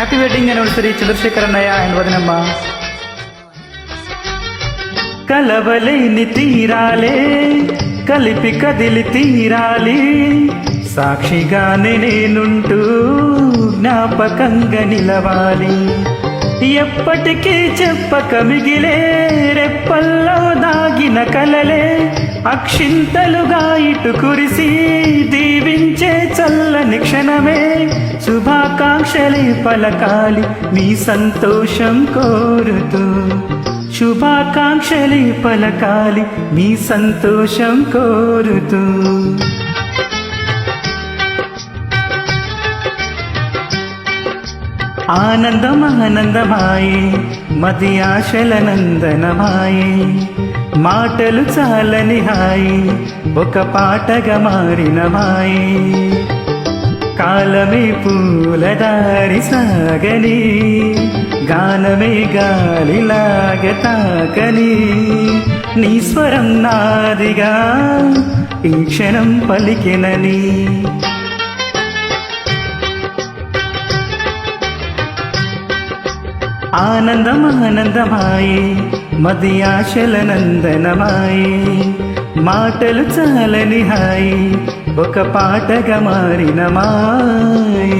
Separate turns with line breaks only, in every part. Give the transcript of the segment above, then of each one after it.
Happy wedding anniversary Chandrasekhar అన్నయ్య and వదినమ్మ. కలవలేని తీరాలే కలిపి కదిలి తీరాలి, సాక్షిగానే నేనుంటూ జ్ఞాపకంగా నిలవాలి. ఎప్పటికీ చెప్పక మిగిలే రెప్పల్లో దాగిన కలలే అక్షింతలుగా ఇటు కురిసి దీవించే చల్లని క్షణమే. శుభాకాంక్షలే పలకాలి మీ సంతోషం కోరుతూ, శుభాకాంక్షలే పలకాలి మీ సంతోషం కోరుతూ. ఆనందం ఆనందమాయే మది ఆశల నందనమాయే, మాటలు చాలని హాయి ఒక పాటగా మారిన మాయే. కాలమే పూలదారి సాగని, గానమే గాలిలాగ తాకని, నీ స్వరం నాదిగా ఈ క్షణం పలికినని. ఆనందం ఆనందమాయే మది ఆశల నందనమాయే, మాటలు చాలని హాయి ఒక పాటగా మారిన మాయే.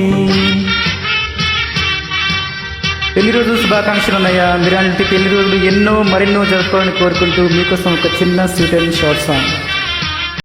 పెళ్లి రోజు శుభాకాంక్షలు ఉన్నాయా. మీరంటి పెళ్లి రోజులు ఎన్నో మరెన్నో జరుపుకోవాలని కోరుకుంటూ మీకోసం ఒక చిన్న స్వీట్ అండ్ షార్ట్ సాంగ్.